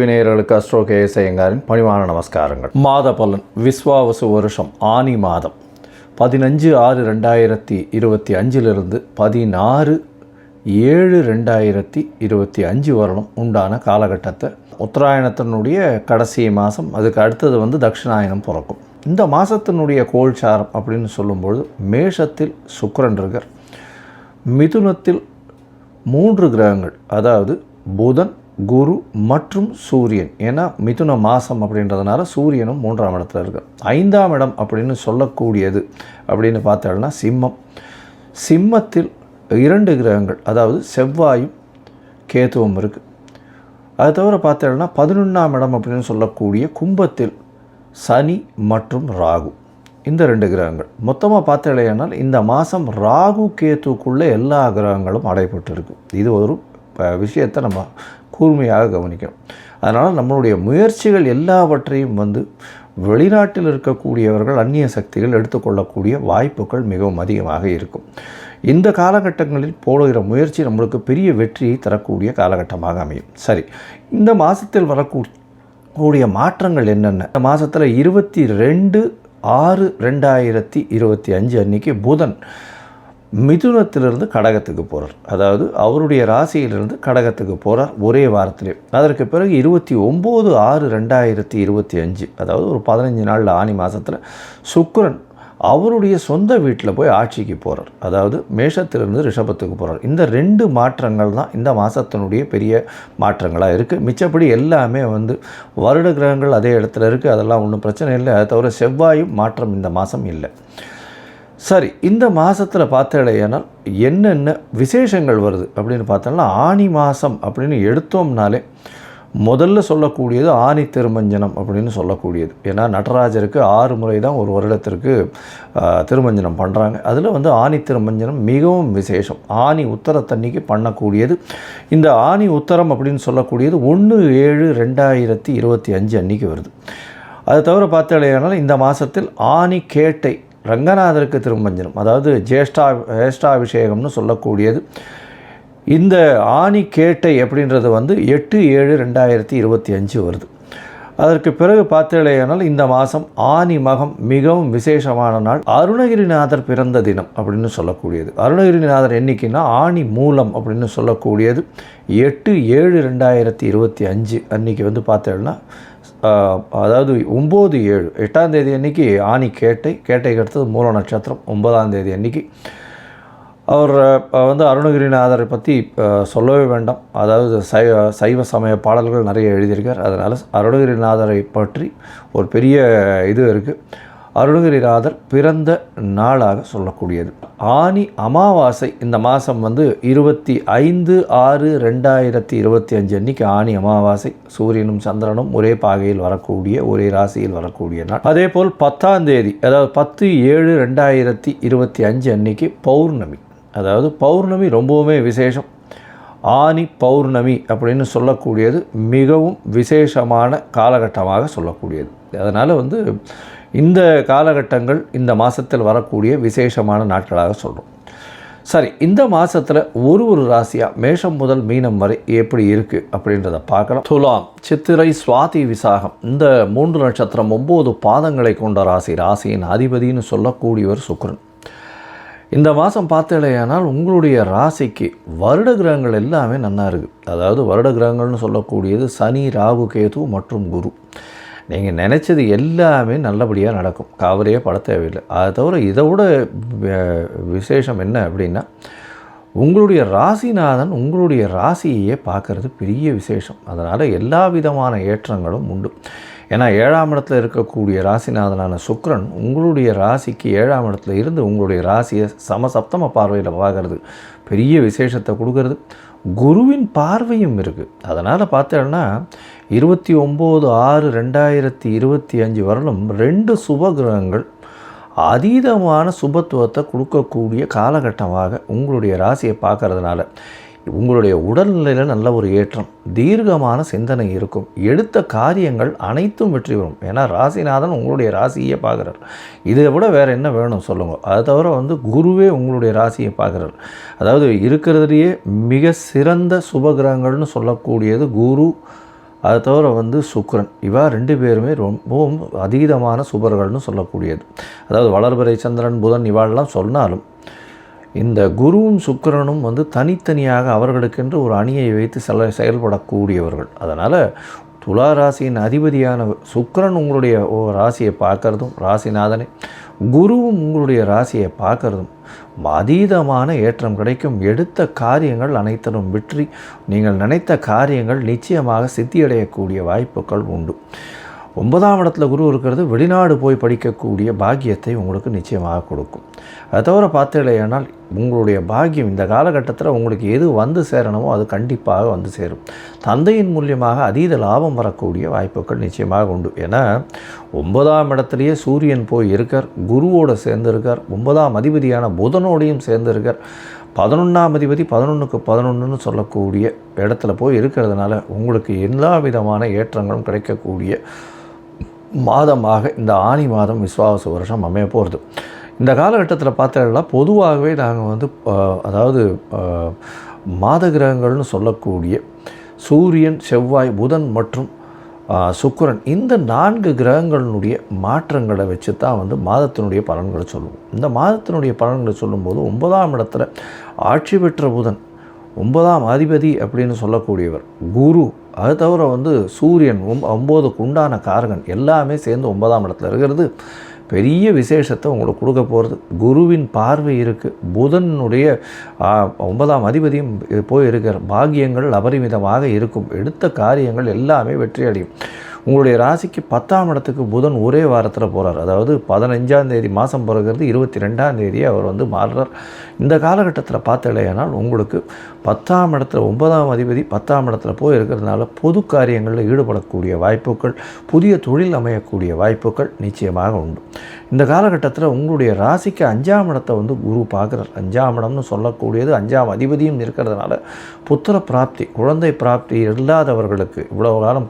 நேயர்களுக்கு astro KS ஐயங்காரின் பணிவான நமஸ்காரங்கள். மாத பலன் விஸ்வாவசு வருஷம் ஆனி மாதம் 15/6/2025 16/7/2025 வரணும் உண்டான காலகட்டத்தை உத்தராயணத்தினுடைய கடைசி மாதம், அதுக்கு அடுத்தது தட்சிணாயனம் பிறக்கும். இந்த மாதத்தினுடைய கோல்சாரம் அப்படின்னு சொல்லும்பொழுது மேஷத்தில் சுக்கிரன் இருக்கார், மிதுனத்தில் 3 கிரகங்கள், அதாவது புதன், குரு மற்றும் சூரியன். ஏன்னா மிதுன மாதம் அப்படின்றதுனால சூரியனும் 3ஆம் இடத்துல இருக்கார். 5ஆம் இடம் அப்படின்னு சொல்லக்கூடியது அப்படின்னு பார்த்தோம்னா சிம்மத்தில் 2 கிரகங்கள், அதாவது செவ்வாயும் கேதுவும் இருக்குது. அது தவிர பார்த்தோம்னா 11ஆம் இடம் அப்படின்னு சொல்லக்கூடிய கும்பத்தில் சனி மற்றும் ராகு, இந்த 2 கிரகங்கள். மொத்தமாக பார்த்தலையானால் இந்த மாதம் ராகு கேத்துக்குள்ளே எல்லா கிரகங்களும் அடைபட்டு இருக்குது. இது ஒரு விஷயத்தை நம்ம கூர்மையாக கவனிக்கணும். அதனால் நம்மளுடைய முயற்சிகள் எல்லாவற்றையும் வெளிநாட்டில் இருக்கக்கூடியவர்கள், அந்நிய சக்திகள் எடுத்துக்கொள்ளக்கூடிய வாய்ப்புகள் மிகவும் அதிகமாக இருக்கும். இந்த காலகட்டங்களில் போடுகிற முயற்சி நம்மளுக்கு பெரிய வெற்றியை தரக்கூடிய காலகட்டமாக அமையும். சரி, இந்த மாதத்தில் வரக்கூடிய மாற்றங்கள் என்னென்ன? இந்த மாதத்தில் 22/6/2025 அன்றைக்கி புதன் மிதுனத்திலிருந்து கடகத்துக்கு போகிறார். அதாவது அவருடைய ராசியிலிருந்து கடகத்துக்கு போகிறார் ஒரே வாரத்திலே. அதற்கு பிறகு 29/6/2025, அதாவது ஒரு 15 நாள் ஆனி மாதத்தில் சுக்கிரன் அவருடைய சொந்த வீட்டில் போய் ஆட்சிக்கு போகிறார். அதாவது மேஷத்திலிருந்து ரிஷபத்துக்கு போகிறார். இந்த 2 மாற்றங்கள் தான் இந்த மாதத்தினுடைய பெரிய மாற்றங்களாக இருக்குது. மிச்சப்படி எல்லாமே வருட கிரகங்கள் அதே இடத்துல இருக்குது, அதெல்லாம் ஒன்றும் பிரச்சனை இல்லை. அதை தவிர செவ்வாயும் மாற்றம் இந்த மாதம் இல்லை. சரி, இந்த மாதத்தில் பார்த்தடையானால் என்னென்ன விசேஷங்கள் வருது அப்படின்னு பார்த்தோம்னா, ஆனி மாதம் அப்படின்னு எடுத்தோம்னாலே முதல்ல சொல்லக்கூடியது ஆனி திருமஞ்சனம் அப்படின்னு சொல்லக்கூடியது. ஏன்னா நடராஜருக்கு 6 முறை தான் ஒரு வருடத்திற்கு திருமஞ்சனம் பண்ணுறாங்க. அதில் ஆனி திருமஞ்சனம் மிகவும் விசேஷம். ஆனி உத்தரத்தன்னைக்கு பண்ணக்கூடியது. இந்த ஆனி உத்தரம் அப்படின்னு சொல்லக்கூடியது 1/7/2025 அன்றைக்கி வருது. அது தவிர பார்த்தடையானால் இந்த மாதத்தில் ஆனி கேட்டை ரங்கநாதருக்கு திருமஞ்சனம், அதாவது ஜேஷ்டாபிஷேகம்னு சொல்லக்கூடியது. இந்த ஆனி கேட்டை அப்படின்றது 8/7/2025 வருது. அதற்கு பிறகு பார்த்தேனால் இந்த மாதம் ஆனி மகம் மிகவும் விசேஷமான நாள். அருணகிரிநாதர் பிறந்த தினம் அப்படின்னு சொல்லக்கூடியது. அருணகிரிநாதர் என்னைக்குன்னா ஆனி மூலம் அப்படின்னு சொல்லக்கூடியது 8/7/2025 அன்றைக்கி பார்த்தேன்னா, அதாவது 9/7 8ஆம் தேதி அன்றைக்கி ஆனி கேட்டைக்கு அடுத்தது மூல நட்சத்திரம். 9ஆம் தேதி அன்றைக்கி அவர் அருணகிரிநாதரை பற்றி சொல்லவே வேண்டாம். அதாவது சைவ சமய பாடல்கள் நிறைய எழுதியிருக்கார். அதனால் அருணகிரிநாதரை பற்றி ஒரு பெரிய இது இருக்குது. அருணகிரிநாதர் பிறந்த நாளாக சொல்லக்கூடியது. ஆனி அமாவாசை இந்த மாதம் 25/6/2025 அன்றைக்கி ஆனி அமாவாசை. சூரியனும் சந்திரனும் ஒரே பாகையில் வரக்கூடிய, ஒரே ராசியில் வரக்கூடிய நாள். அதே போல் 10ஆம் தேதி, அதாவது 10/7/2025 அன்றைக்கி பௌர்ணமி. அதாவது பௌர்ணமி ரொம்பவுமே விசேஷம். ஆனி பௌர்ணமி அப்படின்னு சொல்லக்கூடியது மிகவும் விசேஷமான காலகட்டமாக சொல்லக்கூடியது. அதனால் இந்த காலகட்டங்கள் இந்த மாதத்தில் வரக்கூடிய விசேஷமான நாட்களாக சொல்கிறோம். சரி, இந்த மாதத்தில் ஒரு ராசியாக மேஷம் முதல் மீனம் வரை எப்படி இருக்குது அப்படின்றத பார்க்கலாம். துலாம், சித்திரை, சுவாதி, விசாகம் இந்த 3 நட்சத்திரம் 9 பாதங்களை கொண்ட ராசி. ராசியின் அதிபதினு சொல்லக்கூடியவர் சுக்கிரன். இந்த மாதம் பார்த்தலையானால் உங்களுடைய ராசிக்கு வருட கிரகங்கள் எல்லாமே நல்லா இருக்குது. அதாவது வருட கிரகங்கள்னு சொல்லக்கூடியது சனி, ராகு, கேது மற்றும் குரு. நீங்கள் நினச்சது எல்லாமே நல்லபடியாக நடக்கும், கவலையே பட தேவையில்லை. அதை தவிர இதை விட விசேஷம் என்ன அப்படின்னா, உங்களுடைய ராசிநாதன் உங்களுடைய ராசியையே பார்க்குறது பெரிய விசேஷம். அதனால் எல்லா விதமான ஏற்றங்களும் உண்டு. ஏன்னா 7ஆம் இடத்துல இருக்கக்கூடிய ராசிநாதனான சுக்கிரன் உங்களுடைய ராசிக்கு 7ஆம் இடத்துல இருந்து உங்களுடைய ராசியை சமசப்தம பார்வையில் பார்க்குறது பெரிய விசேஷத்தை கொடுக்கறது. குருவின் பார்வையும் இருக்குது. அதனால் பார்த்தோன்னா 29/6/2025 வரலும் 2 சுபகிரகங்கள் அதீதமான சுபத்துவத்தை கொடுக்கக்கூடிய காலகட்டமாக உங்களுடைய ராசியை பார்க்கறதுனால உங்களுடைய உடல்நிலையில் நல்ல ஒரு ஏற்றம், தீர்க்கமான சிந்தனை இருக்கும், எடுத்த காரியங்கள் அனைத்தும் வெற்றி பெறும். ஏன்னா ராசிநாதன் உங்களுடைய ராசியை பார்க்குறார். இதை விட வேறு என்ன வேணும் சொல்லுங்கள். அதை தவிர குருவே உங்களுடைய ராசியை பார்க்குறார். அதாவது இருக்கிறதுலையே மிக சிறந்த சுபகிரகங்கள்னு சொல்லக்கூடியது குரு, அதை தவிர சுக்கிரன். இவா 2 பேருமே ரொம்பவும் அதீதமான சுபர்கள்னு சொல்லக்கூடியது. அதாவது வளர்பிறை சந்திரன் புதன் இவாளெல்லாம் சொன்னாலும் இந்த குருவும் சுக்கிரனும் தனித்தனியாக அவர்களுக்கென்று ஒரு அணியை வைத்து செயல்படக்கூடியவர்கள். அதனால் துலா ராசியின் அதிபதியான சுக்கிரன் உங்களுடைய ராசியை பார்க்குறதும், ராசிநாதனை குருவும் உங்களுடைய ராசியை பார்க்குறதும் அதீதமான ஏற்றம் கிடைக்கும். எடுத்த காரியங்கள் அனைத்திலும் வெற்றி, நீங்கள் நினைத்த காரியங்கள் நிச்சயமாக சித்தியடையக்கூடிய வாய்ப்புகள் உண்டு. 9ஆம் இடத்துல குரு இருக்கிறது வெளிநாடு போய் படிக்கக்கூடிய பாக்கியத்தை உங்களுக்கு நிச்சயமாக கொடுக்கும். அதை தவிர பார்த்தீங்களேனால் உங்களுடைய பாக்கியம் இந்த காலகட்டத்தில் உங்களுக்கு எது சேரணுமோ அது கண்டிப்பாக சேரும். தந்தையின் மூலியமாக அதீத லாபம் வரக்கூடிய வாய்ப்புகள் நிச்சயமாக உண்டு. ஏன்னா 9ஆம் இடத்துலையே சூரியன் போய் இருக்கார், குருவோடு சேர்ந்துருக்கார், 9ஆம் அதிபதியான புதனோடையும் சேர்ந்துருக்கார். 11ஆம் அதிபதி 11க்கு 11ன்னு சொல்லக்கூடிய இடத்துல போய் இருக்கிறதுனால உங்களுக்கு எல்லா விதமான ஏற்றங்களும் கிடைக்கக்கூடிய மாதமாக இந்த ஆனி மாதம் விஸ்வாவசு வருஷம் அமைய போகிறது. இந்த காலகட்டத்தில் பார்த்தீங்கன்னா பொதுவாகவே நாங்கள் அதாவது மாத கிரகங்கள்னு சொல்லக்கூடிய சூரியன், செவ்வாய், புதன் மற்றும் சுக்கிரன் இந்த 4 கிரகங்களினுடைய மாற்றங்களை வச்சு தான் மாதத்தினுடைய பலன்களை சொல்லுவோம். இந்த மாதத்தினுடைய பலன்களை சொல்லும்போது 9ஆம் இடத்துல ஆட்சி பெற்ற புதன், 9ஆம் அதிபதி அப்படின்னு சொல்லக்கூடியவர் குரு, அது தவிர சூரியன் 9க்கு உண்டான காரகன் எல்லாமே சேர்ந்து 9ஆம் இடத்துல இருக்கிறது பெரிய விசேஷத்தை உங்களுக்கு கொடுக்க போகிறது. குருவின் பார்வை இருக்குது, புதனுடைய 9ஆம் அதிபதியும் போய் இருக்கிற பாக்கியங்கள் அபரிமிதமாக இருக்கும். எடுத்த காரியங்கள் எல்லாமே வெற்றி அடையும். உங்களுடைய ராசிக்கு 10ஆம் இடத்துக்கு புதன் ஒரே வாரத்தில் போகிறார். அதாவது 15ஆம் தேதி மாதம் பிறகுறது 22ஆம் தேதி அவர் மாறுறார். இந்த காலகட்டத்தில் பார்த்தலையானால் உங்களுக்கு 10ஆம் இடத்துல 9ஆம் அதிபதி 10ஆம் இடத்துல போய் இருக்கிறதுனால பொது காரியங்களில் ஈடுபடக்கூடிய வாய்ப்புகள், புதிய தொழில் அமையக்கூடிய வாய்ப்புகள் நிச்சயமாக உண்டு. இந்த காலகட்டத்தில் உங்களுடைய ராசிக்கு 5ஆம் இடத்தை குரு பார்க்குறார். 5ஆம் இடம்னு சொல்லக்கூடியது 5ஆம் அதிபதியும் இருக்கிறதுனால புத்திர பிராப்தி, குழந்தை பிராப்தி இல்லாதவர்களுக்கு, இவ்வளவு காலம்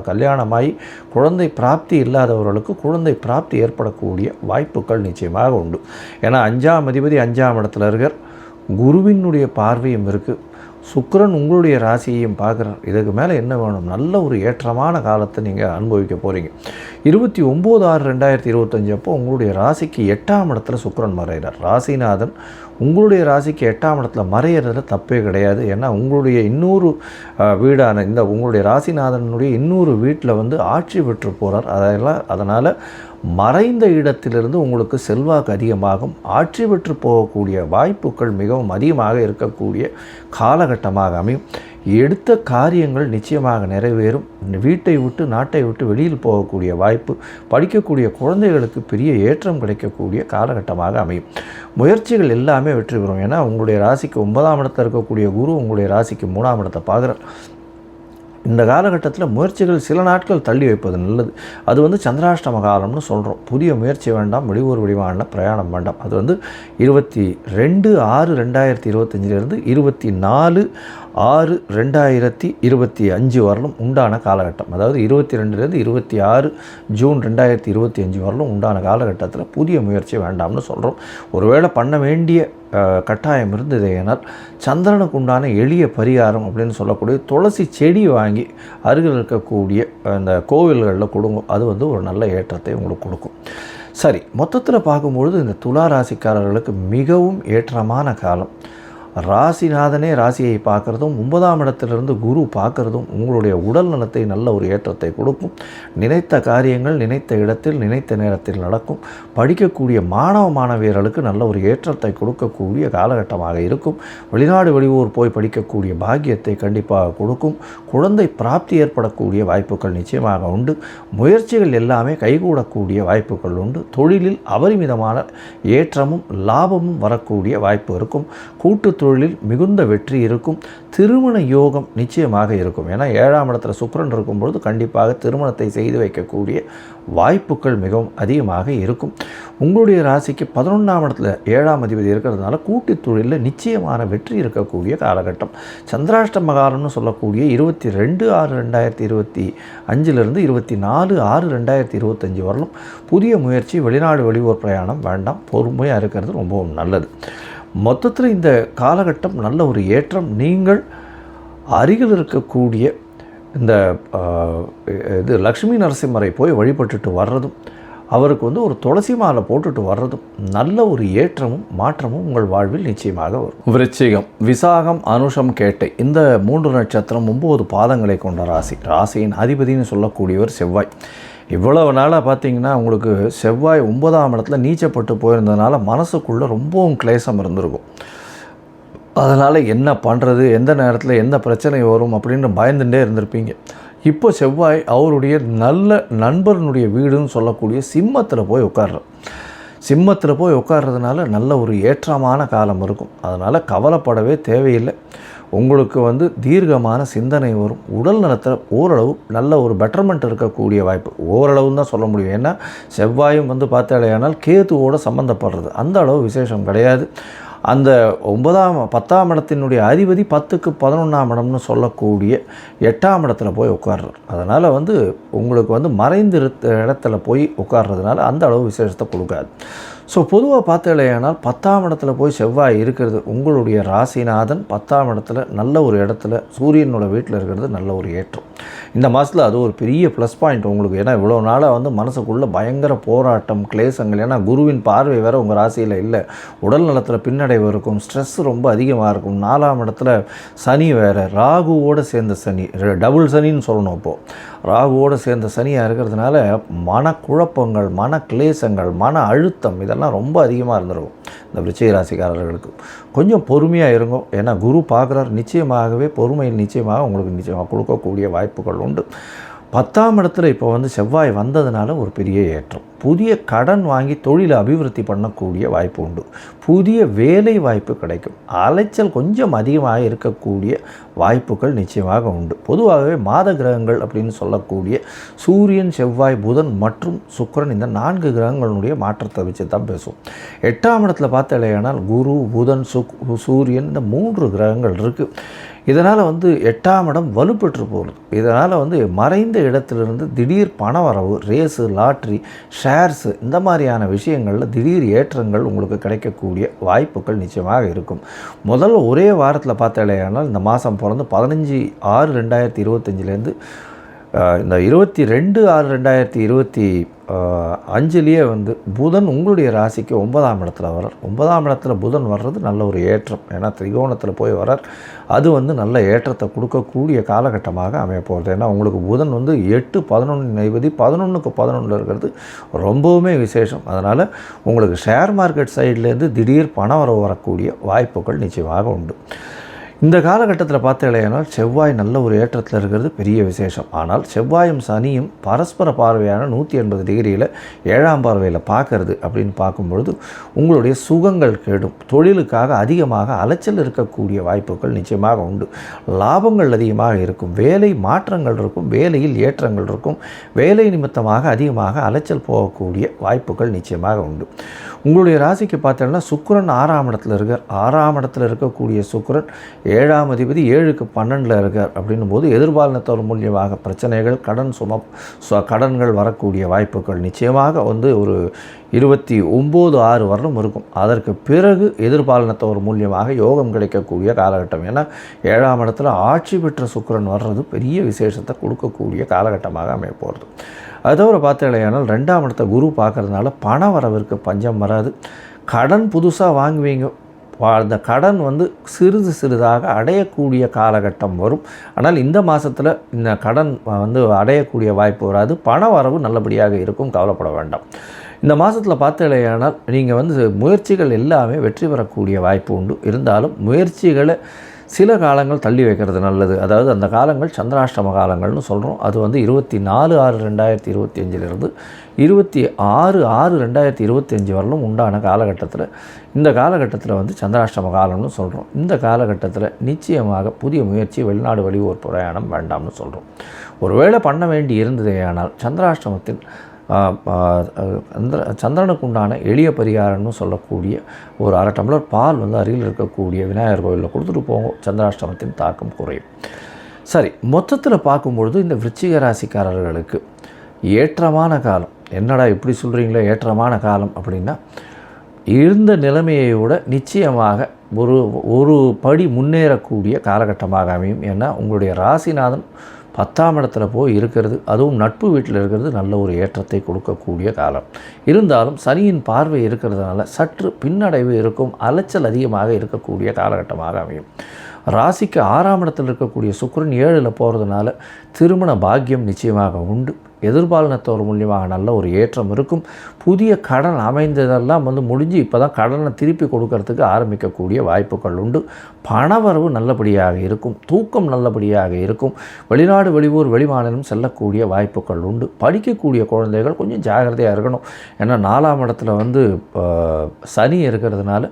கல்யாணமாகி குழந்தை பிராப்தி இல்லாதவர்களுக்கு குழந்தை பிராப்தி ஏற்படக்கூடிய வாய்ப்புகள் நிச்சயமாக உண்டு. ஏன்னா 5ஆம் அதிபதி 5ஆம் இடத்துல இருக்கார், குருவினுடைய பார்வையும் இருக்குது, சுக்கிரன் உங்களுடைய ராசியையும் பார்க்குறார். இதுக்கு மேலே என்ன வேணும்? நல்ல ஒரு ஏற்றமான காலத்தை நீங்கள் அனுபவிக்க போகிறீங்க. 29/6/2025 அப்போ உங்களுடைய ராசிக்கு 8ஆம் இடத்துல சுக்கிரன் மறைகிறார். ராசிநாதன் உங்களுடைய ராசிக்கு 8ஆம் இடத்துல மறையிறதுல தப்பே கிடையாது. ஏன்னா உங்களுடைய இன்னொரு வீடான இந்த உங்களுடைய ராசிநாதனுடைய இன்னொரு வீட்டில் ஆட்சி பெற்று போகிறார். அதனால் மறைந்த இடத்திலிருந்து உங்களுக்கு செல்வாக்கு அதிகமாகும், ஆட்சி பெற்று போகக்கூடிய வாய்ப்புகள் மிகவும் அதிகமாக இருக்கக்கூடிய காலகட்டமாக அமையும். எடுத்த காரியங்கள் நிச்சயமாக நிறைவேறும். வீட்டை விட்டு நாட்டை விட்டு வெளியில் போகக்கூடிய வாய்ப்பு, படிக்கக்கூடிய குழந்தைகளுக்கு பெரிய ஏற்றம் கிடைக்கக்கூடிய காலகட்டமாக அமையும். முயற்சிகள் எல்லாமே வெற்றி பெறும். ஏன்னா உங்களுடைய ராசிக்கு 9ஆம் இடத்தில் இருக்கக்கூடிய குரு உங்களுடைய ராசிக்கு 3ஆம் இடத்தை பார்க்குறார். இந்த காலகட்டத்தில் முயற்சிகள் சில நாட்கள் தள்ளி வைப்பது நல்லது. அது சந்திராஷ்டம காலம்னு சொல்கிறோம். புதிய முயற்சி வேண்டாம், வெளியூர் வெளிவான பிரயாணம் வேண்டாம். அது 22/6/2025 24/6/2025 வரலும் உண்டான காலகட்டம். அதாவது 22 26 ஜூன் 2025 வரலும் உண்டான காலகட்டத்தில் புதிய முயற்சி வேண்டாம்னு சொல்கிறோம். ஒருவேளை பண்ண வேண்டிய கட்டாயம் இருந்தது ஏனால் சந்திரனுக்கு உண்டான எளிய பரிகாரம் அப்படின்னு சொல்லக்கூடிய துளசி செடி வாங்கி அருகில் இருக்கக்கூடிய அந்த கோவில்களில் கொடுங்க. அது ஒரு நல்ல ஏற்றத்தை உங்களுக்கு கொடுக்கும். சரி, மொத்தத்தில் பார்க்கும்பொழுது இந்த துலா ராசிக்காரர்களுக்கு மிகவும் ஏற்றமான காலம். ராசிநாதனே ராசியை பார்க்குறதும் 9ஆம் இடத்திலிருந்து குரு பார்க்குறதும் உங்களுடைய உடல் நலத்தை நல்ல ஒரு ஏற்றத்தை கொடுக்கும். நினைத்த காரியங்கள் நினைத்த இடத்தில் நினைத்த நேரத்தில் நடக்கும். படிக்கக்கூடிய மாணவ மாணவியர்களுக்கு நல்ல ஒரு ஏற்றத்தை கொடுக்கக்கூடிய காலகட்டமாக இருக்கும். வெளிநாடு வெளியூர் போய் படிக்கக்கூடிய பாக்கியத்தை கண்டிப்பாக கொடுக்கும். குழந்தை பிராப்தி ஏற்படக்கூடிய வாய்ப்புகள் நிச்சயமாக உண்டு. முயற்சிகள் எல்லாமே கைகூடக்கூடிய வாய்ப்புகள் உண்டு. தொழிலில் அபரிமிதமான ஏற்றமும் லாபமும் வரக்கூடிய வாய்ப்பு இருக்கும். கூட்டு தொழிலில் மிகுந்த வெற்றி இருக்கும். திருமண யோகம் நிச்சயமாக இருக்கும். ஏன்னா 7ஆம் இடத்துல சுக்கிரன் இருக்கும்பொழுது கண்டிப்பாக திருமணத்தை செய்து வைக்கக்கூடிய வாய்ப்புகள் மிகவும் அதிகமாக இருக்கும். உங்களுடைய ராசிக்கு 11ஆம் இடத்துல 7ஆம் அதிபதி இருக்கிறதுனால கூட்டு தொழிலில் நிச்சயமான வெற்றி இருக்கக்கூடிய காலகட்டம். சந்திராஷ்டம காலம்னு சொல்லக்கூடிய 22/6/2025 24/6/2025 வரலும் புதிய முயற்சி, வெளிநாடு வெளியூர் பிரயாணம் வேண்டாம். பொறுமையாக இருக்கிறது ரொம்பவும் நல்லது. மொத்தத்தில் இந்த காலகட்டம் நல்ல ஒரு ஏற்றம். நீங்கள் அருகில் இருக்கக்கூடிய இந்த லக்ஷ்மி நரசிம்மரை போய் வழிபட்டுட்டு வர்றதும், அவருக்கு ஒரு துளசி மாலை போட்டுட்டு வர்றதும் நல்ல ஒரு ஏற்றமும் மாற்றமும் உங்கள் வாழ்வில் நிச்சயமாக வரும். விருச்சிகம், விசாகம், அனுஷம், கேட்டை இந்த 3 நட்சத்திரம் 9 பாதங்களை கொண்ட ராசி. ராசியின் அதிபதினு சொல்லக்கூடியவர் செவ்வாய். இவ்வளவு நாளாக பார்த்தீங்கன்னா உங்களுக்கு செவ்வாய் 9ஆம் இடத்துல நீச்சப்பட்டு போயிருந்ததுனால மனசுக்குள்ளே ரொம்பவும் கிளேசம் இருந்திருக்கும். அதனால் என்ன பண்ணுறது, எந்த நேரத்தில் எந்த பிரச்சனை வரும் அப்படின்னு பயந்துட்டே இருந்திருப்பீங்க. இப்போ செவ்வாய் அவருடைய நல்ல நண்பர்களுடைய வீடுன்னு சொல்லக்கூடிய சிம்மத்தில் போய் உட்கார்றார். சிம்மத்தில் போய் உட்கார்றதுனால நல்ல ஒரு ஏற்றமான காலம் இருக்கும். அதனால் கவலைப்படவே தேவையில்லை. உங்களுக்கு தீர்க்கமான சிந்தனை வரும். உடல் நலத்தில் ஓரளவு நல்ல ஒரு பெட்டர்மெண்ட் இருக்கக்கூடிய வாய்ப்பு. ஓரளவுன்னு தான் சொல்ல முடியும். ஏன்னா செவ்வாயும் பார்த்தாலேயானால் கேதுவோடு சம்மந்தப்படுறது அந்த அளவு விசேஷம் கிடையாது. அந்த 10ஆம் இடத்தினுடைய அதிபதி 10க்கு 11ஆம் இடம்னு சொல்லக்கூடிய 8ஆம் இடத்துல போய் உட்கார்றார். அதனால் உங்களுக்கு மறைந்து இடத்துல போய் உட்கார்றதுனால அந்த அளவு விசேஷத்தை கொடுக்காது. ஸோ பொதுவாக பார்த்தாலேயானால் 10ஆம் இடத்துல போய் செவ்வாய் இருக்கிறது, உங்களுடைய ராசிநாதன் 10ஆம் இடத்துல நல்ல ஒரு இடத்துல சூரியனோட வீட்டில் இருக்கிறது நல்ல ஒரு ஏற்றம். இந்த மாதத்தில் அது ஒரு பெரிய ப்ளஸ் பாயிண்ட் உங்களுக்கு. ஏன்னா இவ்வளோ நாளாக மனசுக்குள்ளே பயங்கர போராட்டம், கிளேசங்கள். ஏன்னா குருவின் பார்வை வேறு உங்கள் ராசியில் இல்லை. உடல் நலத்தில் பின்னடைவு இருக்கும், ஸ்ட்ரெஸ் ரொம்ப அதிகமாக இருக்கும். 4ஆம் இடத்துல சனி வேறு, ராகுவோடு சேர்ந்த சனி, டபுள் சனின்னு சொல்லணும். இப்போது ராகுவோடு சேர்ந்த சனியாக இருக்கிறதுனால மனக்குழப்பங்கள், மன கிளேசங்கள், மன அழுத்தம் இதெல்லாம் ரொம்ப அதிகமாக இருந்துருக்கும். இந்த விருச்சிக ராசிக்காரர்களுக்கு கொஞ்சம் பொறுமையாக இருங்க. ஏன்னா குரு பார்க்குறார். நிச்சயமாகவே பொறுமையில் நிச்சயமாக உங்களுக்கு நிச்சயமாக கொடுக்கக்கூடிய வாய்ப்புகள் உண்டு. 10ஆம் இடத்துல இப்போ செவ்வாய் வந்ததுனால ஒரு பெரிய ஏற்றம். புதிய கடன் வாங்கி தொழிலை அபிவிருத்தி பண்ணக்கூடிய வாய்ப்பு உண்டு. புதிய வேலை வாய்ப்பு கிடைக்கும். அலைச்சல் கொஞ்சம் அதிகமாக இருக்கக்கூடிய வாய்ப்புகள் நிச்சயமாக உண்டு. பொதுவாகவே மாத கிரகங்கள் அப்படின்னு சொல்லக்கூடிய சூரியன், செவ்வாய், புதன் மற்றும் சுக்கிரன் இந்த 4 கிரகங்களுடைய மாற்றத்தை வச்சு தான் பேசுவோம். 8ஆம் இடத்துல பார்த்தாலேயானால் குரு, புதன், சூரியன் இந்த 3 கிரகங்கள் இருக்குது. இதனால் 8ஆம் இடம் வலுப்பெற்று போகிறது. இதனால் மறைந்த இடத்திலிருந்து திடீர் பண வரவு, ரேஸு, லாட்ரி, ஷேர்ஸு இந்த மாதிரியான விஷயங்களில் திடீர் ஏற்றங்கள் உங்களுக்கு கிடைக்கக்கூடிய வாய்ப்புகள் நிச்சயமாக இருக்கும். முதல்ல ஒரே வாரத்தில் பார்த்தாலேயானால் இந்த மாதம் பிறந்து 15/6/2025 இந்த 22/6/2025 புதன் உங்களுடைய ராசிக்கு 9ஆம் இடத்துல வர்றார். 9ஆம் இடத்துல புதன் வர்றது நல்ல ஒரு ஏற்றம். ஏன்னா திரிகோணத்தில் போய் வர்றார். அது நல்ல ஏற்றத்தை கொடுக்கக்கூடிய காலகட்டமாக அமைய போகிறது. ஏன்னா உங்களுக்கு புதன் 8-11 அதிபதி 11க்கு 11 இருக்கிறது ரொம்பவுமே விசேஷம். அதனால் உங்களுக்கு ஷேர் மார்க்கெட் சைட்லேருந்து திடீர் பணம் வரக்கூடிய வாய்ப்புகள் நிச்சயமாக உண்டு. இந்த காலகட்டத்தில் பார்த்தாலேயானால் செவ்வாய் நல்ல ஒரு ஏற்றத்தில் இருக்கிறது பெரிய விசேஷம். ஆனால் செவ்வாயும் சனியும் பரஸ்பர பார்வையான 180 டிகிரியில் 7ஆம் பார்வையில் பார்க்கறது அப்படின்னு பார்க்கும்பொழுது உங்களுடைய சுகங்கள் கெடும். தொழிலுக்காக அதிகமாக அலைச்சல் இருக்கக்கூடிய வாய்ப்புகள் நிச்சயமாக உண்டு. லாபங்கள் அதிகமாக இருக்கும். வேலை மாற்றங்கள் இருக்கும். வேலையில் ஏற்றங்கள் இருக்கும். வேலை நிமித்தமாக அதிகமாக அலைச்சல் போகக்கூடிய வாய்ப்புகள் நிச்சயமாக உண்டு. உங்களுடைய ராசிக்கு பார்த்தோம்னா சுக்கிரன் 6ஆம் இடத்துல இருக்கார். 6ஆம் இடத்துல இருக்கக்கூடிய சுக்கிரன் 7ஆம் அதிபதி 7க்கு 12 இருக்கார். அப்படின்னும் போது எதிர்பாலினத்தவர் மூலியமாக பிரச்சனைகள், கடன்கள் வரக்கூடிய வாய்ப்புகள் நிச்சயமாக ஒரு 29/6 வரலும் இருக்கும். அதற்கு பிறகு எதிர்பாலினத்தவர் மூலியமாக யோகம் கிடைக்கக்கூடிய காலகட்டம். ஏன்னா 7ஆம் இடத்துல ஆட்சி பெற்ற சுக்கிரன் வர்றது பெரிய விசேஷத்தை கொடுக்கக்கூடிய காலகட்டமாக அமைய போகிறது. அது தவிர பார்த்தாலேயானால் 2ஆம் இடத்தை குரு பார்க்கறதுனால பண வரவிற்கு பஞ்சம் வராது. கடன் புதுசாக வாங்குவீங்க. அந்த கடன் சிறிது சிறிதாக அடையக்கூடிய காலகட்டம் வரும். ஆனால் இந்த மாதத்தில் இந்த கடன் அடையக்கூடிய வாய்ப்பு வராது. பண வரவு நல்லபடியாக இருக்கும், கவலைப்பட வேண்டாம். இந்த மாதத்தில் பார்த்தாலேயானால் நீங்கள் முயற்சிகள் எல்லாமே வெற்றி பெறக்கூடிய வாய்ப்பு உண்டு. இருந்தாலும் முயற்சிகளை சில காலங்கள் தள்ளி வைக்கிறது நல்லது. அதாவது அந்த காலங்கள் சந்திராஷ்டம காலங்கள்னு சொல்கிறோம். அது வந்து 24/6/2025 26/6/2025 வரலும் உண்டான காலகட்டத்தில், இந்த காலகட்டத்தில் வந்து சந்திராஷ்டம காலம்னு சொல்கிறோம். இந்த காலகட்டத்தில் நிச்சயமாக புதிய முயற்சி, வெளிநாடு வெளியூர் பிரயாணம் வேண்டாம்னு சொல்கிறோம். ஒருவேளை பண்ண வேண்டி இருந்ததேயானால் சந்திராஷ்டமத்தின் சந்திரனுக்கு உண்டான எளிய பரிகாரம்னு சொல்லக்கூடிய ஒரு 1/2 டம்ளர் பால் வந்து அருகில் இருக்கக்கூடிய விநாயகர் கோயிலில் கொடுத்துட்டு போங்க. சந்திராஷ்டமத்தின் தாக்கம் குறையும். சரி, மொத்தத்தில் பார்க்கும்பொழுது இந்த விருச்சிக ராசிக்காரர்களுக்கு ஏற்றமான காலம். என்னடா இப்படி சொல்கிறீங்களோ ஏற்றமான காலம் அப்படின்னா, இருந்த நிலைமையை விட நிச்சயமாக ஒரு படி முன்னேறக்கூடிய காலகட்டமாக அமையும். ஏன்னா உங்களுடைய ராசிநாதன் 10ஆம் இடத்துல போய் இருக்கிறது, அதுவும் நட்பு வீட்டில் இருக்கிறது நல்ல ஒரு ஏற்றத்தை கொடுக்கக்கூடிய காலம். இருந்தாலும் சனியின் பார்வை இருக்கிறதுனால சற்று பின்னடைவு இருக்கும், அலைச்சல் அதிகமாக இருக்கக்கூடிய காலகட்டமாக அமையும். ராசிக்கு 6ஆம் இடத்தில் இருக்கக்கூடிய சுக்கிரன் 7ல் போகிறதுனால திருமண பாக்கியம் நிச்சயமாக உண்டு. எதிர்பாலினத்தோர் மூலியமாக நல்ல ஒரு ஏற்றம் இருக்கும். புதிய கடன் அமைந்ததெல்லாம் வந்து முடிஞ்சு இப்போ தான் கடனை திருப்பி கொடுக்கறதுக்கு ஆரம்பிக்கக்கூடிய வாய்ப்புகள் உண்டு. பணவரவு நல்லபடியாக இருக்கும். தூக்கம் நல்லபடியாக இருக்கும். வெளிநாடு வெளியூர் வெளிமாநிலம் செல்லக்கூடிய வாய்ப்புகள் உண்டு. படிக்கக்கூடிய குழந்தைகள் கொஞ்சம் ஜாகிரதையாக இருக்கணும். ஏன்னா 4ஆம் இடத்துல வந்து சனி இருக்கிறதுனால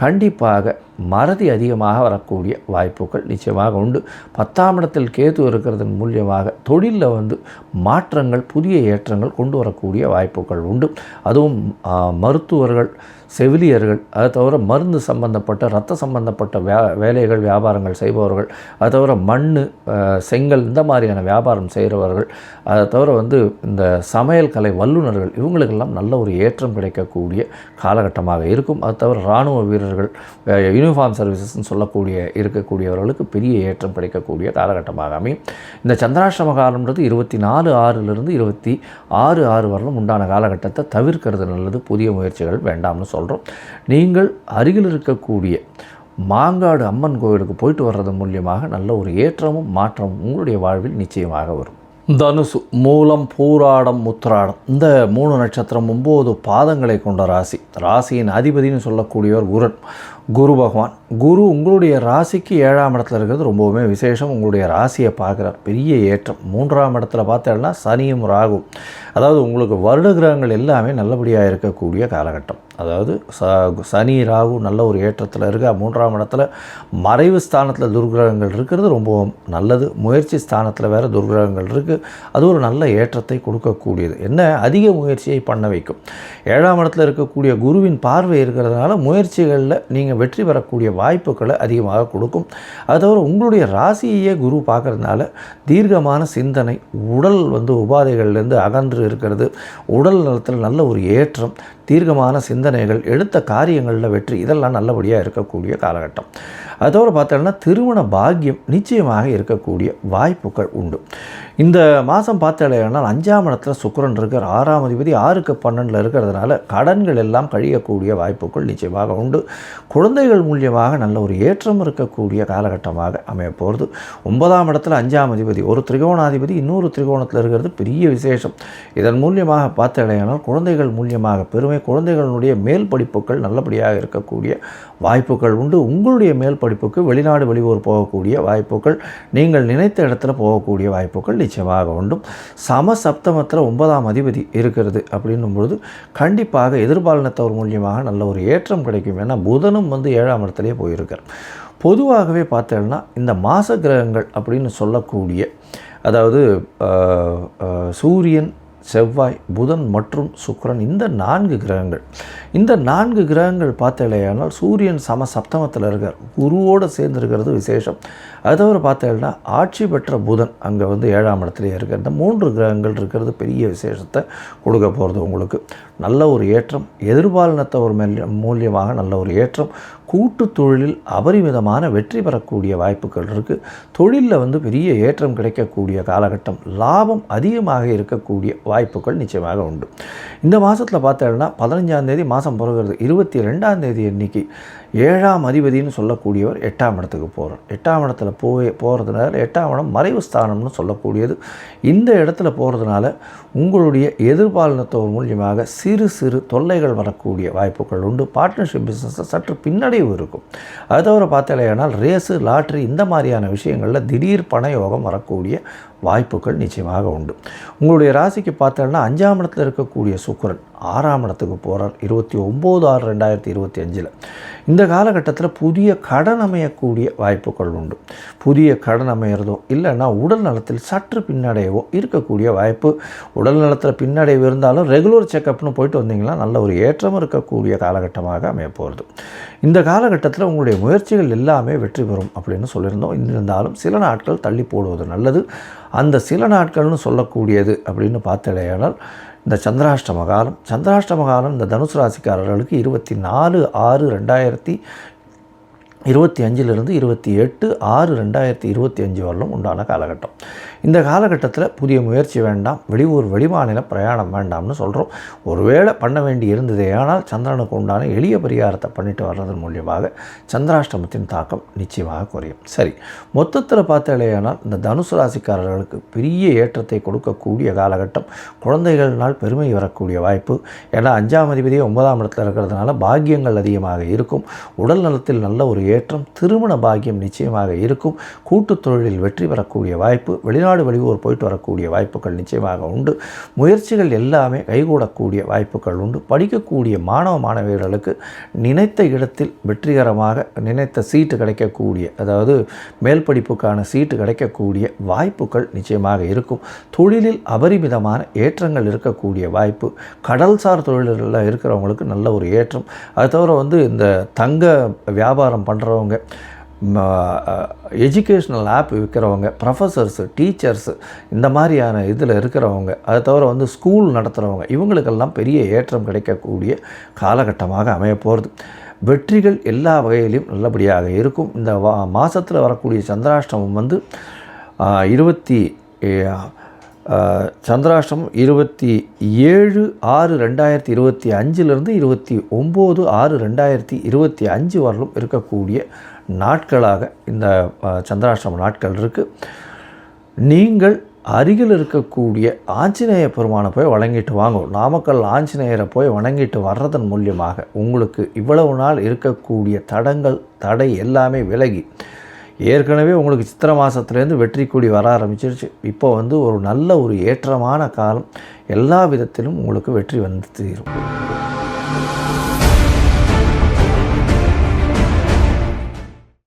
கண்டிப்பாக மறதி அதிகமாக வரக்கூடிய வாய்ப்புகள் நிச்சயமாக உண்டு. 10ஆம் இடத்தில் கேது இருக்கிறதன் மூலியமாக தொழிலில் வந்து மாற்றங்கள், புதிய ஏற்றங்கள் கொண்டு வரக்கூடிய வாய்ப்புகள் உண்டு. அதுவும் மருத்துவர்கள், செவிலியர்கள், அதை தவிர மருந்து சம்பந்தப்பட்ட இரத்த சம்பந்தப்பட்ட வேலைகள் வியாபாரங்கள் செய்பவர்கள், அதை தவிர மண், செங்கல் இந்த மாதிரியான வியாபாரம் செய்கிறவர்கள், அதை தவிர வந்து இந்த சமையல் கலை வல்லுநர்கள், இவங்களுக்கெல்லாம் நல்ல ஒரு ஏற்றம் கிடைக்கக்கூடிய காலகட்டமாக இருக்கும். அது தவிர இராணுவ வீரர்கள், யூனிஃபார்ம் சர்வீசஸ்ன்னு சொல்லக்கூடிய இருக்கக்கூடியவர்களுக்கு பெரிய ஏற்றம் கிடைக்கக்கூடிய காலகட்டமாக அமையும். இந்த சந்திராஷ்டம காலம்ன்றது 24/6 26/6 வரலும் உண்டான காலகட்டத்தை தவிர்க்கிறது நல்லது. புதிய முயற்சிகள் வேண்டாம்னு சொல்கிறோம். நீங்கள் அருகில் இருக்கக்கூடிய மாங்காடு அம்மன் கோயிலுக்கு போயிட்டு வர்றது மூலியமாக நல்ல ஒரு ஏற்றமும் மாற்றமும் உங்களுடைய வாழ்வில் நிச்சயமாக வரும். தனுசு, மூலம், பூராடம், உத்திராடம் இந்த 3 நட்சத்திரம் 9 பாதங்களை கொண்ட ராசி. ராசியின் அதிபதினு சொல்லக்கூடியவர் குரு பகவான். குரு உங்களுடைய ராசிக்கு 7ஆம் இடத்துல இருக்கிறது ரொம்பவுமே விசேஷம். உங்களுடைய ராசியை பார்க்குறார், பெரிய ஏற்றம். 3ஆம் இடத்துல பார்த்தேன்னா சனியும் ராகும். அதாவது உங்களுக்கு வருட கிரகங்கள் எல்லாமே நல்லபடியாக இருக்கக்கூடிய காலகட்டம். அதாவது சனி ராகு நல்ல ஒரு ஏற்றத்தில் இருக்க. 3ஆம் இடத்துல மறைவு ஸ்தானத்தில் துர்கிரகங்கள் இருக்கிறது ரொம்பவும் நல்லது. முயற்சி ஸ்தானத்தில் வேறு துர்கிரகங்கள் இருக்குது. அது ஒரு நல்ல ஏற்றத்தை கொடுக்கக்கூடியது. என்ன, அதிக முயற்சியை பண்ண வைக்கும். 7ஆம் இடத்துல இருக்கக்கூடிய குருவின் பார்வை இருக்கிறதுனால முயற்சிகளில் நீங்கள் வெற்றி பெறக்கூடிய வாய்ப்புகளை அதிகமாக கொடுக்கும். அது தவிர உங்களுடைய ராசியையே குரு பார்க்கறதுனால தீர்க்கமான சிந்தனை, உடல் வந்து உபாதைகள்லேருந்து அகன்று இருக்கிறது, உடல் நலத்தில் நல்ல ஒரு ஏற்றம், தீர்க்கமான சிந்தனைகள், எடுத்த காரியங்களில் வெற்றி, இதெல்லாம் நல்லபடியாக இருக்கக்கூடிய காலகட்டம். அதோடு பார்த்தோம்னா திருமண பாக்கியம் நிச்சயமாக இருக்கக்கூடிய வாய்ப்புகள் உண்டு. இந்த மாதம் பார்த்தேன்னா 5ஆம் இடத்துல சுக்கிரன் இருக்கிற 6ஆம் அதிபதி 6க்கு 12ல் இருக்கிறதுனால கடன்கள் எல்லாம் கழியக்கூடிய வாய்ப்புகள் நிச்சயமாக உண்டு. குழந்தைகள் மூலியமாக நல்ல ஒரு ஏற்றம் இருக்கக்கூடிய காலகட்டமாக அமைய போகிறது. 9ஆம் இடத்துல 5ஆம் அதிபதி, ஒரு திரிகோணாதிபதி இன்னொரு திரிகோணத்தில் இருக்கிறது பெரிய விசேஷம். இதன் மூலியமாக பார்த்தேனால் குழந்தைகள் மூலியமாக பெருமை, குழந்தைகளுடைய மேல் படிப்புகள் நல்லபடியாக இருக்கக்கூடிய வாய்ப்புகள் உண்டு. உங்களுடைய மேல் படிப்புக்கு வெளிநாடு வெளியூர் போகக்கூடிய வாய்ப்புகள், நீங்கள் நினைத்த இடத்துல போகக்கூடிய வாய்ப்புகள் நிச்சயமாக உண்டு. சமசப்தமத்தில் 9ஆம் அதிபதி இருக்கிறது அப்படின்னும் பொழுது கண்டிப்பாக எதிர்பாலினத்தவர் மூலியமாக நல்ல ஒரு ஏற்றம் கிடைக்கும். ஏன்னா புதனும் வந்து 7ஆம் இடத்துலேயே போயிருக்கார். பொதுவாகவே பார்த்தோம்னா இந்த மாச கிரகங்கள் அப்படின்னு சொல்லக்கூடிய, அதாவது சூரியன், செவ்வாய், புதன் மற்றும் சுக்கிரன், இந்த 4 கிரகங்கள், இந்த 4 கிரகங்கள் பார்த்தேனால் சூரியன் சப்தமத்தில் இருக்கார், குருவோடு சேர்ந்துருக்கிறது விசேஷம். அது தவிர பார்த்தேன்னா ஆட்சி பெற்ற புதன் அங்கே வந்து 7ஆம் இடத்துலேயே இருக்கார். இந்த 3 கிரகங்கள் இருக்கிறது பெரிய விசேஷத்தை கொடுக்க போகிறது. உங்களுக்கு நல்ல ஒரு ஏற்றம், எதிர்பாலினத்தவர் மூலியமாக நல்ல ஒரு ஏற்றம், கூட்டு தொழிலில் அபரிமிதமான வெற்றி பெறக்கூடிய வாய்ப்புகள் இருக்குது. தொழிலில் வந்து பெரிய ஏற்றம் கிடைக்கக்கூடிய காலகட்டம், லாபம் அதிகமாக இருக்கக்கூடிய வாய்ப்புகள் நிச்சயமாக உண்டு. இந்த மாதத்தில் பார்த்தோம்னா 15ஆம் தேதி மாதம் பிறகுறது 22ஆம் தேதி அன்றைக்கி 7ஆம் அதிபதினு சொல்லக்கூடியவர் 8ஆம் இடத்துக்கு போகிறார். 8ஆம் இடத்துல போகிறதுனால 8ஆம் இடம் மறைவு ஸ்தானம்னு சொல்லக்கூடியது. இந்த இடத்துல போகிறதுனால உங்களுடைய எதிர்பாலினத்தோர் மூலியமாக சிறு சிறு தொல்லைகள் வரக்கூடிய வாய்ப்புகள் உண்டு. பார்ட்னர்ஷிப் பிஸ்னஸில் சற்று பின்னடைவு இருக்கும். அது தவிர பார்த்தலையானால் ரேஸு, லாட்ரி இந்த மாதிரியான விஷயங்களில் திடீர் பண யோகம் வரக்கூடிய வாய்ப்புகள் நிச்சயமாக உண்டு. உங்களுடைய ராசிக்கு பார்த்தோன்னா 5ஆம் இடத்துல இருக்கக்கூடிய சுக்கிரன் 6ஆம் இடத்துக்கு போகிறார் 29/6/2025. இந்த காலகட்டத்தில் புதிய கடன் அமையக்கூடிய வாய்ப்புகள் உண்டு. புதிய கடன் அமையிறதோ இல்லைன்னா உடல் நலத்தில் சற்று பின்னடைவோ இருக்கக்கூடிய வாய்ப்பு. உடல் நலத்தில் பின்னடைவு இருந்தாலும் ரெகுலர் செக்கப்னு போயிட்டு வந்தீங்கன்னா நல்ல ஒரு ஏற்றம் இருக்கக்கூடிய காலகட்டமாக அமைய போகிறது. இந்த காலகட்டத்தில் உங்களுடைய முயற்சிகள் எல்லாமே வெற்றி பெறும் அப்படின்னு சொல்லியிருந்தோம். இருந்தாலும் சில நாட்கள் தள்ளி போடுவது நல்லது. அந்த சில நாட்கள்னு சொல்லக்கூடியது அப்படின்னு பார்த்தடையானால் இந்த சந்திராஷ்டம காலம் இந்த தனுசு ராசிக்காரர்களுக்கு 24/6/2025 28/6/2025 வரலும் உண்டான காலகட்டம். இந்த காலகட்டத்தில் புதிய முயற்சி வேண்டாம், வெளியூர் வெளிமாநில பிரயாணம் வேண்டாம்னு சொல்கிறோம். ஒருவேளை பண்ண வேண்டி இருந்ததே ஆனால் சந்திரனுக்கு உண்டான எளிய பரிகாரத்தை பண்ணிட்டு வர்றதன் மூலியமாக சந்திராஷ்டமத்தின் தாக்கம் நிச்சயமாக குறையும். சரி, மொத்தத்தில் பார்த்தாலேயானால் இந்த தனுசு ராசிக்காரர்களுக்கு பெரிய ஏற்றத்தை கொடுக்கக்கூடிய காலகட்டம். குழந்தைகள்னால் பெருமை வரக்கூடிய வாய்ப்பு. ஏன்னா 5ஆம் அதிபதியே 9ஆம் இடத்துல இருக்கிறதுனால பாக்கியங்கள் அதிகமாக இருக்கும். உடல் நலத்தில் நல்ல ஒரு ஏற்றம், திருமண பாக்கியம் நிச்சயமாக இருக்கும். கூட்டுத் தொழிலில் வெற்றி பெறக்கூடிய வாய்ப்பு, வெளியூர் போயிட்டு வரக்கூடிய வாய்ப்புகள் நிச்சயமாக உண்டு. முயற்சிகள் எல்லாமே கைகூடக்கூடிய வாய்ப்புகள் உண்டு. படிக்கக்கூடிய மாணவியர்களுக்கு நினைத்த இடத்தில் வெற்றிகரமாக நினைத்த சீட்டு கிடைக்கக்கூடிய, அதாவது மேல் படிப்புக்கான சீட்டு கிடைக்கக்கூடிய வாய்ப்புகள் நிச்சயமாக இருக்கும். தொழிலில் அபரிமிதமான ஏற்றங்கள் இருக்கக்கூடிய வாய்ப்பு. கடல்சார் தொழில்களில் இருக்கிறவங்களுக்கு நல்ல ஒரு ஏற்றம். அது தவிர இந்த தங்க வியாபாரம் பண்ணுறவங்க, எஜுகேஷ்னல் ஆப் விற்கிறவங்க, ப்ரொஃபஸர்ஸு, டீச்சர்ஸு இந்த மாதிரியான இதில் இருக்கிறவங்க, அதை தவிர ஸ்கூல் நடத்துகிறவங்க, இவங்களுக்கெல்லாம் பெரிய ஏற்றம் கிடைக்கக்கூடிய காலகட்டமாக அமைய போகிறது. வெற்றிகள் எல்லா வகையிலையும் நல்லபடியாக இருக்கும். இந்த மாதத்தில் வரக்கூடிய சந்திராஷ்டமம் சந்திராஷ்டமம் 27/6/2025 29/6/2025 வரலும் இருக்கக்கூடிய நாட்களாக இந்த சந்திராஷ்டம நாட்கள் இருக்குது. நீங்கள் அருகில் இருக்கக்கூடிய ஆஞ்சநேய பெருமானை போய் வணங்கிட்டு வாங்க. நாமக்கல் ஆஞ்சநேயரை போய் வணங்கிட்டு வர்றதன் மூலியமாக உங்களுக்கு இவ்வளவு நாள் இருக்கக்கூடிய தடை எல்லாமே விலகி, ஏற்கனவே உங்களுக்கு சித்திரை மாதத்துலேருந்து வெற்றி கூடி வர ஆரம்பிச்சிருச்சு. இப்போ ஒரு நல்ல ஒரு ஏற்றமான காலம். எல்லா விதத்திலும் உங்களுக்கு வெற்றி வந்து தீரும்.